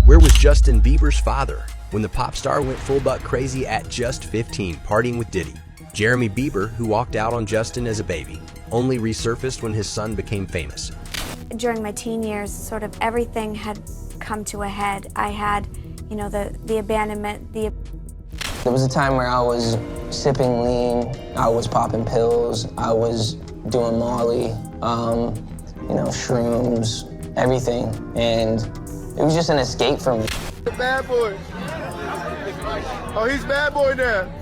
Where was Justin Bieber's father when the pop star went full buck crazy at just 15, partying with Diddy? Jeremy Bieber, who walked out on Justin as a baby, only resurfaced when his son became famous. During my teen years, sort of everything had come to a head. I had, the abandonment, There was a time where I was sipping lean, I was popping pills, I was doing Molly, shrooms, everything, and it was just an escape from me. The bad boy. Oh, he's bad boy now.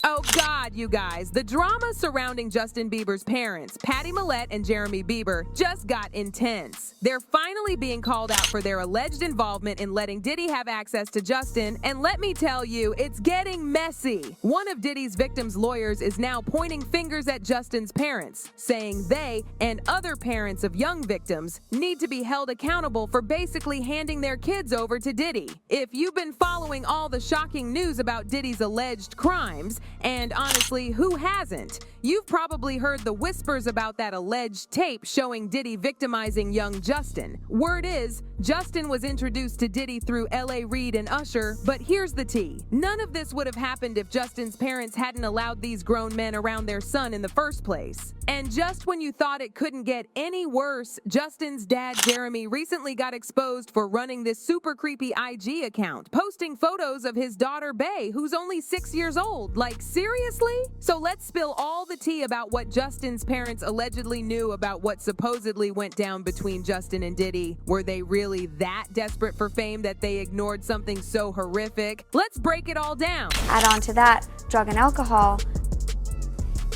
Oh God, you guys. The drama surrounding Justin Bieber's parents, Pattie, Malette, and Jeremy Bieber, just got intense. They're finally being called out for their alleged involvement in letting Diddy have access to Justin, and let me tell you, it's getting messy. One of Diddy's victims' lawyers is now pointing fingers at Justin's parents, saying they and other parents of young victims need to be held accountable for basically handing their kids over to Diddy. If you've been following all the shocking news about Diddy's alleged crimes, and honestly, who hasn't? You've probably heard the whispers about that alleged tape showing Diddy victimizing young Justin. Word is, Justin was introduced to Diddy through Reid and Usher, but here's the tea. None of this would have happened if Justin's parents hadn't allowed these grown men around their son in the first place. And just when you thought it couldn't get any worse, Justin's dad, Jeremy, recently got exposed for running this super creepy IG account, posting photos of his daughter, Bae, who's only 6 years old. Like, seriously? So let's spill all the tea about what Justin's parents allegedly knew about what supposedly went down between Justin and Diddy. Were they really that desperate for fame that they ignored something so horrific? Let's break it all down. add on to that, drug and alcohol,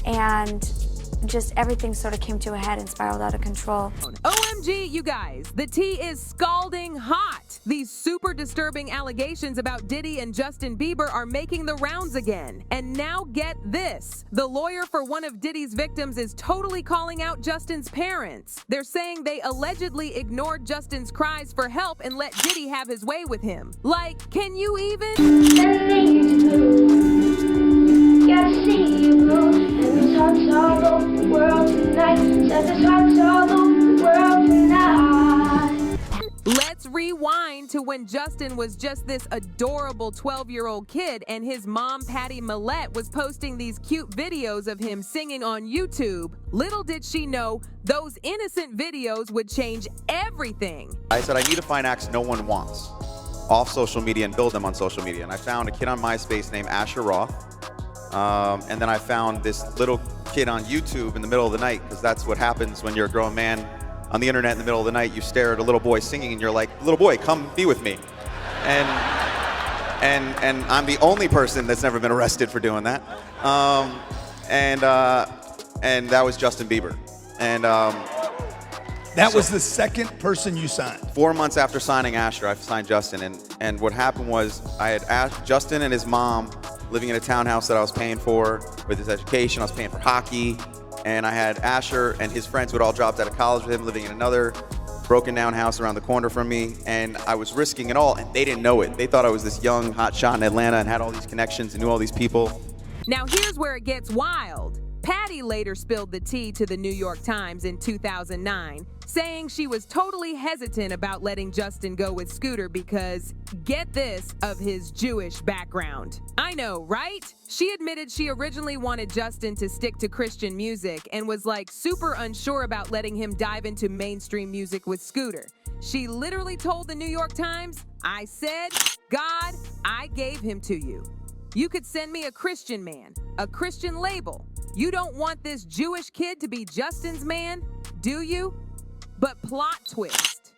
and just everything sort of came to a head and spiraled out of control. OMG, you guys, the tea is scalding hot. These super disturbing allegations about Diddy and Justin Bieber are making the rounds again. And now get this. The lawyer for one of Diddy's victims is totally calling out Justin's parents. They're saying they allegedly ignored Justin's cries for help and let Diddy have his way with him. Like, can you even? Gotta see you move, and this heart's all over the world tonight. Said this heart's all over the world tonight. Let's rewind to when Justin was just this adorable 12-year-old kid and his mom, Pattie Malette, was posting these cute videos of him singing on YouTube. Little did she know, those innocent videos would change everything. I said, I need to find acts no one wants off social media and build them on social media. And I found a kid on MySpace named Asher Roth. And then I found this little kid on YouTube in the middle of the night, because that's what happens when you're a grown man on the internet in the middle of the night. You stare at a little boy singing and you're like, little boy, come be with me. And I'm the only person that's never been arrested for doing that. And that was Justin Bieber. And that was the second person you signed. 4 months after signing Asher, I signed Justin. And what happened was I had asked Justin and his mom living in a townhouse that I was paying for with his education. I was paying for hockey. And I had Asher and his friends who had all dropped out of college with him living in another broken down house around the corner from me. And I was risking it all, and they didn't know it. They thought I was this young hot shot in Atlanta and had all these connections and knew all these people. Now here's where it gets wild. Pattie later spilled the tea to the New York Times in 2009, saying she was totally hesitant about letting Justin go with Scooter because, get this, of his Jewish background. I know, right? She admitted she originally wanted Justin to stick to Christian music and was like super unsure about letting him dive into mainstream music with Scooter. She literally told the New York Times, I said, God, I gave him to you. You could send me a Christian man, a Christian label. You don't want this Jewish kid to be Justin's man, do you? But plot twist.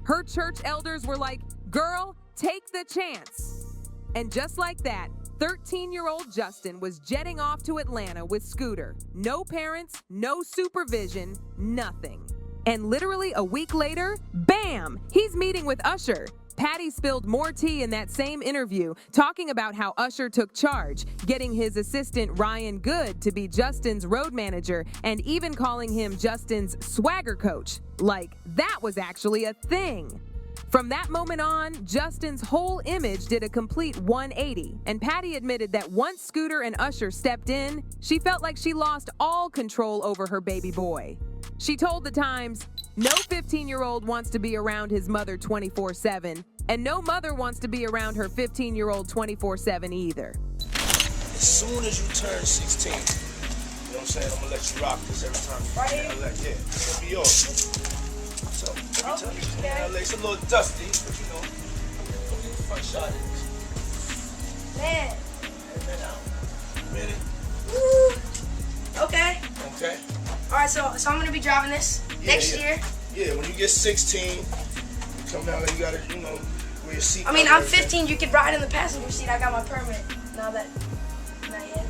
Her church elders were like, girl, take the chance. And just like that, 13-year-old Justin was jetting off to Atlanta with Scooter. No parents, no supervision, nothing. And literally a week later, bam, he's meeting with Usher. Pattie spilled more tea in that same interview, talking about how Usher took charge, getting his assistant Ryan Good to be Justin's road manager, and even calling him Justin's swagger coach. Like, that was actually a thing. From that moment on, Justin's whole image did a complete 180, and Pattie admitted that once Scooter and Usher stepped in, she felt like she lost all control over her baby boy. She told the Times, "No 15-year-old wants to be around his mother 24/7, and no mother wants to be around her 15-year-old 24/7 either." As soon as you turn 16, you know what I'm saying, I'm gonna let you rock this every time. Right here? Yeah, it's gonna be yours. So, every time you just LA, it's a little dusty, but you know, go get the front shot in. Man. And then out. Minute. Woo. Okay. Okay. All right, so I'm gonna be driving this next year. Yeah, when you get 16, you come down there, you gotta, you know, wear your seat. I mean, I'm 15. You can ride in the passenger seat. I got my permit. Now that, not yet.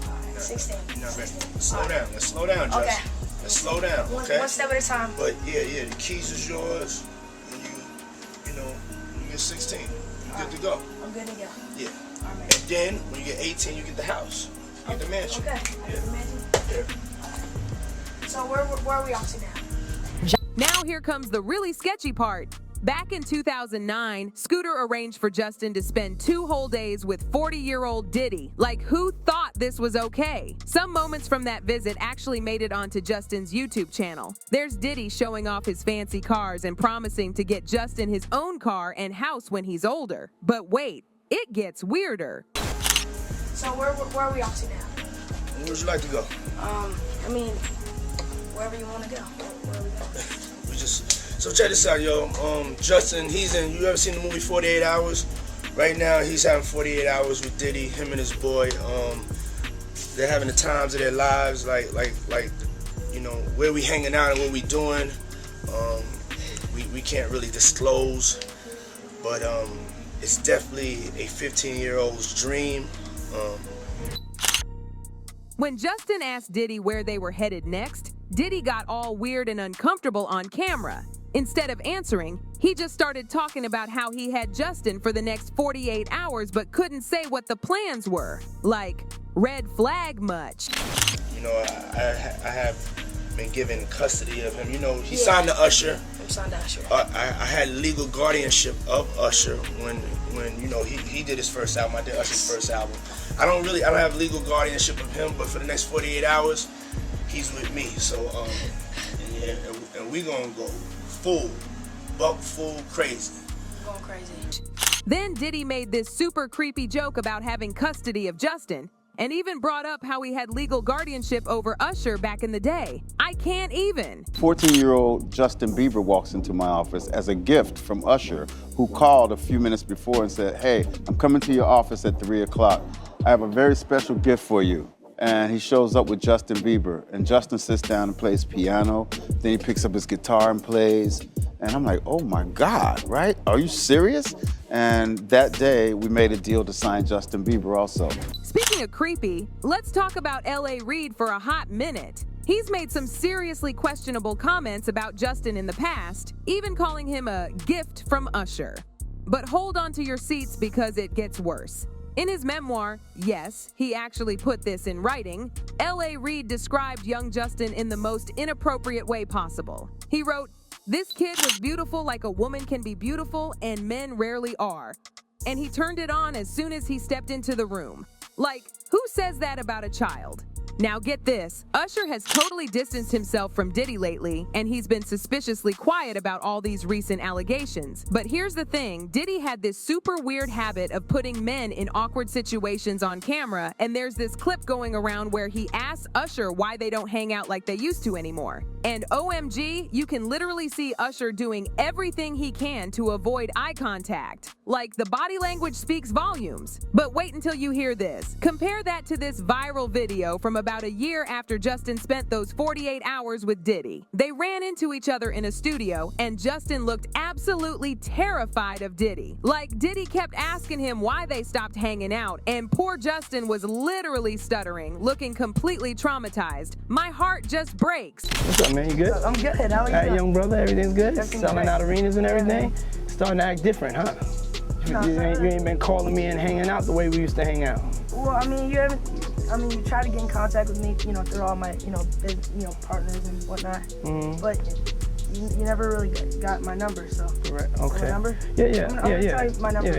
All right, 16. You're not ready. Slow down. Let's slow down, Jess. Okay. Let's slow down, okay? One step at a time. But yeah, the keys is yours. And you know, when you get 16, you're good to go. I'm good to go. Yeah. All right. And then when you get 18, you get the house. You get the mansion. Okay. I get the mansion. Yeah. So where are we off to now? Now here comes the really sketchy part. Back in 2009, Scooter arranged for Justin to spend 2 whole days with 40-year-old Diddy. Like, who thought this was okay? Some moments from that visit actually made it onto Justin's YouTube channel. There's Diddy showing off his fancy cars and promising to get Justin his own car and house when he's older. But wait, it gets weirder. So where are we off to now? Where would you like to go? I mean, wherever you want to go. Where we go? So check this out, yo. Justin, you ever seen the movie 48 Hours? Right now, he's having 48 hours with Diddy, him and his boy. They're having the times of their lives, like, you know, where we hanging out and what we doing. We can't really disclose, but it's definitely a 15-year-old's dream. When Justin asked Diddy where they were headed next, Diddy got all weird and uncomfortable on camera. Instead of answering, he just started talking about how he had Justin for the next 48 hours but couldn't say what the plans were. Like, red flag much. You know, I have been given custody of him. You know, he signed to Usher. I'm signed to Usher. I had legal guardianship of Usher when you know he did his first album. I did Usher's first album. I don't have legal guardianship of him, but for the next 48 hours, he's with me. So yeah, and we gonna go full crazy. Going crazy. Then Diddy made this super creepy joke about having custody of Justin, and even brought up how he had legal guardianship over Usher back in the day. I can't even. 14-year-old Justin Bieber walks into my office as a gift from Usher, who called a few minutes before and said, "Hey, I'm coming to your office at 3 o'clock. I have a very special gift for you." And he shows up with Justin Bieber, and Justin sits down and plays piano. Then he picks up his guitar and plays. And I'm like, oh my God, right? Are you serious? And that day, we made a deal to sign Justin Bieber also. Speaking of creepy, let's talk about L.A. Reid for a hot minute. He's made some seriously questionable comments about Justin in the past, even calling him a gift from Usher. But hold on to your seats because it gets worse. In his memoir, yes, he actually put this in writing, L.A. Reid described young Justin in the most inappropriate way possible. He wrote, "This kid was beautiful like a woman can be beautiful and men rarely are. And he turned it on as soon as he stepped into the room." Like, who says that about a child? Now get this, Usher has totally distanced himself from Diddy lately, and he's been suspiciously quiet about all these recent allegations. But here's the thing, Diddy had this super weird habit of putting men in awkward situations on camera, and there's this clip going around where he asks Usher why they don't hang out like they used to anymore. And OMG, you can literally see Usher doing everything he can to avoid eye contact. Like, the body language speaks volumes. But wait until you hear this. Compare that to this viral video from about a year after Justin spent those 48 hours with Diddy. They ran into each other in a studio, and Justin looked absolutely terrified of Diddy. Like, Diddy kept asking him why they stopped hanging out, and poor Justin was literally stuttering, looking completely traumatized. My heart just breaks. What's up, man? You good? I'm good. How are you? All right, young brother, everything's good? Everything's Selling great. out arenas and everything? Starting to act different, huh? You ain't been calling me and hanging out the way we used to hang out. Well, I mean, you try to get in contact with me, you know, through all my, partners and whatnot. But you never really got my number, so. Right. Okay. My number? Yeah. I'm gonna tell you my number.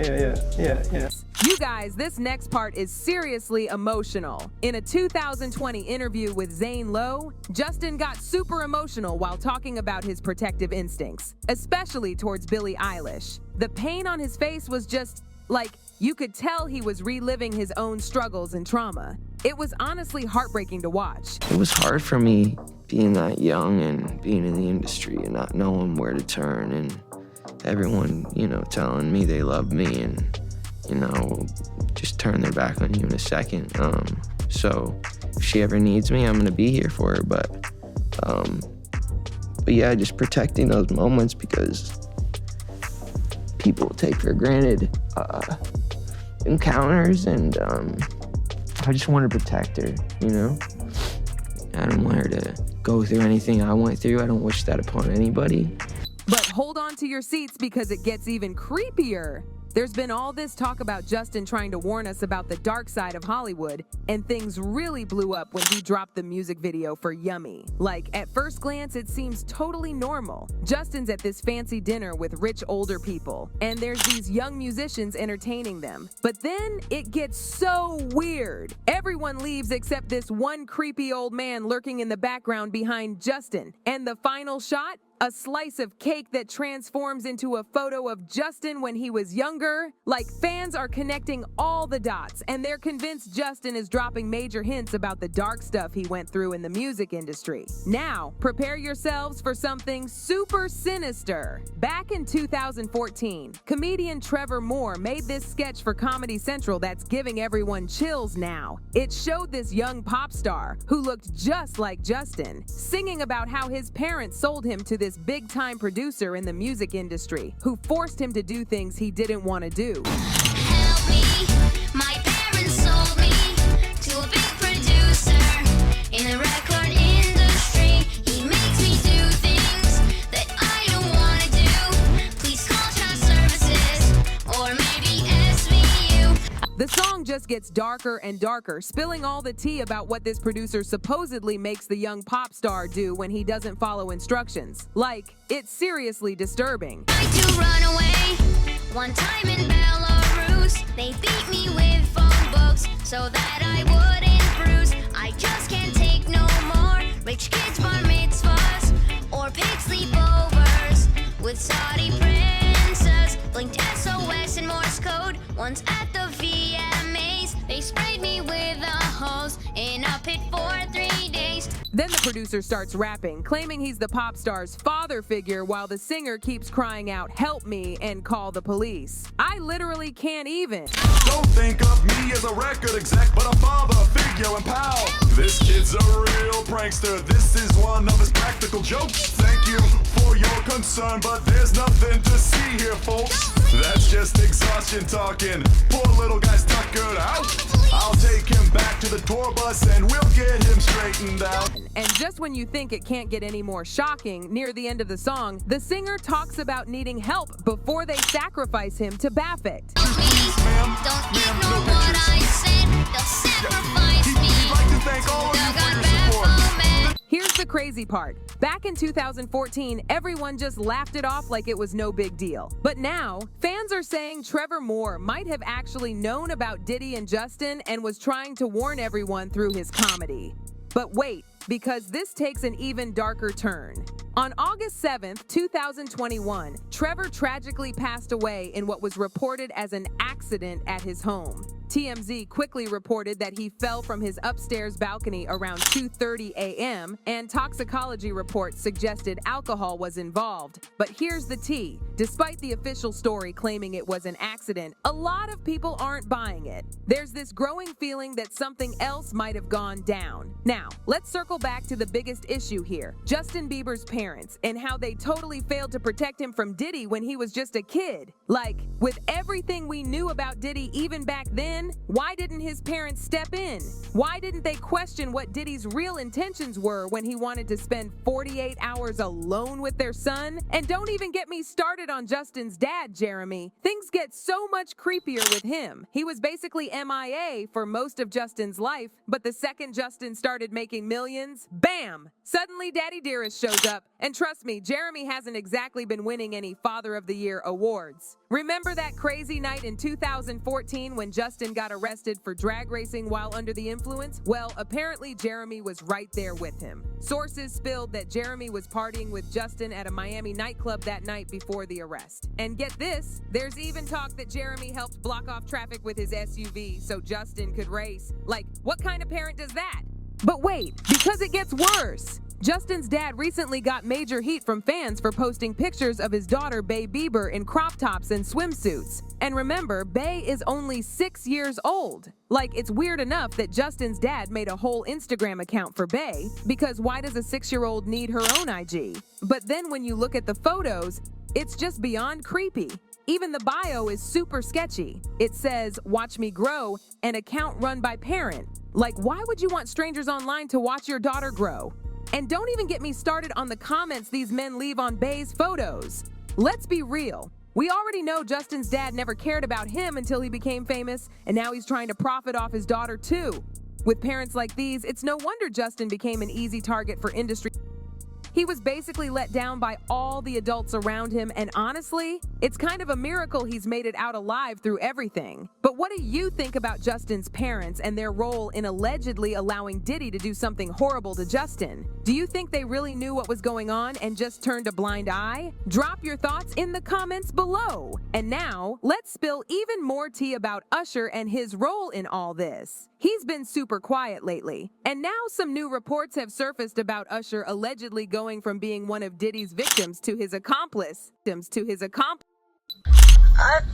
Yeah. You You guys, this next part is seriously emotional. In a 2020 interview with Zane Lowe, Justin got super emotional while talking about his protective instincts, especially towards Billie Eilish. The pain on his face was just, like, you could tell he was reliving his own struggles and trauma. It was honestly heartbreaking to watch. It was hard for me being that young and being in the industry and not knowing where to turn, and everyone, telling me they love me and, just turn their back on you in a second. So if she ever needs me, I'm gonna be here for her. But yeah, just protecting those moments because people take for granted encounters, and I just want to protect her, I don't want her to go through anything I went through. I don't wish that upon anybody. But hold on to your seats because it gets even creepier. There's been all this talk about Justin trying to warn us about the dark side of Hollywood, and things really blew up when he dropped the music video for Yummy. Like, at first glance, it seems totally normal. Justin's at this fancy dinner with rich older people, and there's these young musicians entertaining them. But then it gets so weird. Everyone leaves except this one creepy old man lurking in the background behind Justin. And the final shot? A slice of cake that transforms into a photo of Justin when he was younger. Like, fans are connecting all the dots, and they're convinced Justin is dropping major hints about the dark stuff he went through in the music industry. Now, prepare yourselves for something super sinister. Back in 2014, comedian Trevor Moore made this sketch for Comedy Central that's giving everyone chills now. It showed this young pop star, who looked just like Justin, singing about how his parents sold him to this big-time producer in the music industry who forced him to do things he didn't want to do. Help me, my parents sold me to a big producer in the record industry. He makes me do things that I don't want to do. Please call child services or maybe SVU. The song just gets darker and darker, spilling all the tea about what this producer supposedly makes the young pop star do when he doesn't follow instructions. Like, it's seriously disturbing. I tried to run away one time in Belarus. They beat me with phone books so that I wouldn't bruise. I just can't take no more rich kids bar mitzvahs or paid sleepovers with Saudi princes. Blinked SOS in Morse code once at the VMAs. They sprayed me with a hose in a pit for 3 days. Then the producer starts rapping, claiming he's the pop star's father figure while the singer keeps crying out, "Help me," and "Call the police." I literally can't even. Don't think of me as a record exec, but a father figure and pal. This kid's a real prankster. This is one of his practical jokes. Thank you for your concern, but there's nothing to see here, folks. That's just exhaustion talking. Poor little guy's tuckered out. I'll take him back to the tour bus and we'll get him straightened out. And just when you think it can't get any more shocking, near the end of the song, the singer talks about needing help before they sacrifice him to Baffect. Don't ignore what I said. They'll sacrifice me. He'd like to thank all of you for your support. Here's the crazy part. Back in 2014, everyone just laughed it off like it was no big deal. But now, fans are saying Trevor Moore might have actually known about Diddy and Justin and was trying to warn everyone through his comedy. But wait, because this takes an even darker turn. On August 7th, 2021, Trevor tragically passed away in what was reported as an accident at his home. TMZ quickly reported that he fell from his upstairs balcony around 2:30 a.m., and toxicology reports suggested alcohol was involved. But here's the tea. Despite the official story claiming it was an accident, a lot of people aren't buying it. There's this growing feeling that something else might have gone down. Now, let's circle back to the biggest issue here, Justin Bieber's parents, and how they totally failed to protect him from Diddy when he was just a kid. Like, with everything we knew about Diddy even back then, why didn't his parents step in? Why didn't they question what Diddy's real intentions were when he wanted to spend 48 hours alone with their son? And don't even get me started on Justin's dad, Jeremy. Things get so much creepier with him. He was basically MIA for most of Justin's life, but the second Justin started making millions, bam! Suddenly Daddy Dearest shows up, and trust me, Jeremy hasn't exactly been winning any Father of the Year awards. Remember that crazy night in 2014 when Justin got arrested for drag racing while under the influence? Well, apparently Jeremy was right there with him. Sources spilled that Jeremy was partying with Justin at a Miami nightclub that night before the arrest. And get this, there's even talk that Jeremy helped block off traffic with his SUV so Justin could race. Like, what kind of parent does that? But wait, because it gets worse. Justin's dad recently got major heat from fans for posting pictures of his daughter, Bae Bieber, in crop tops and swimsuits. And remember, Bae is only 6 years old. Like, it's weird enough that Justin's dad made a whole Instagram account for Bae, because why does a 6-year-old need her own IG? But then when you look at the photos, it's just beyond creepy. Even the bio is super sketchy. It says, "Watch me grow," an account run by parent. Like, why would you want strangers online to watch your daughter grow? And don't even get me started on the comments these men leave on Bae's photos. Let's be real. We already know Justin's dad never cared about him until he became famous, and now he's trying to profit off his daughter too. With parents like these, it's no wonder Justin became an easy target for industry. He was basically let down by all the adults around him, and honestly, it's kind of a miracle he's made it out alive through everything. But what do you think about Justin's parents and their role in allegedly allowing Diddy to do something horrible to Justin? Do you think they really knew what was going on and just turned a blind eye? Drop your thoughts in the comments below. And now, let's spill even more tea about Usher and his role in all this. He's been super quiet lately, and now some new reports have surfaced about Usher allegedly going from being one of Diddy's victims to his accomplice. I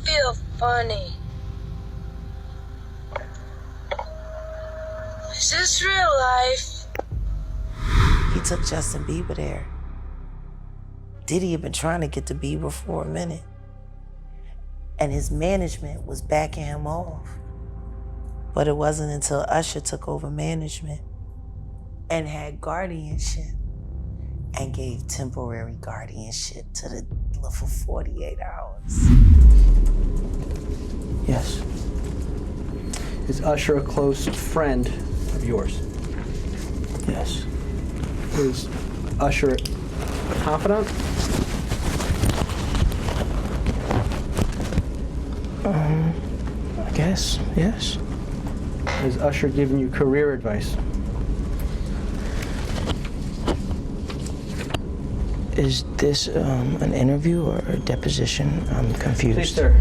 feel funny. Is this real life? He took Justin Bieber there. Diddy had been trying to get to Bieber for a minute, and his management was backing him off. But it wasn't until Usher took over management and had guardianship and gave temporary guardianship to the dealer for 48 hours. Yes. Is Usher a close friend of yours? Yes. Is Usher a confidant? I guess, yes. Has Usher given you career advice? Is this an interview or a deposition? I'm confused. Please, sir.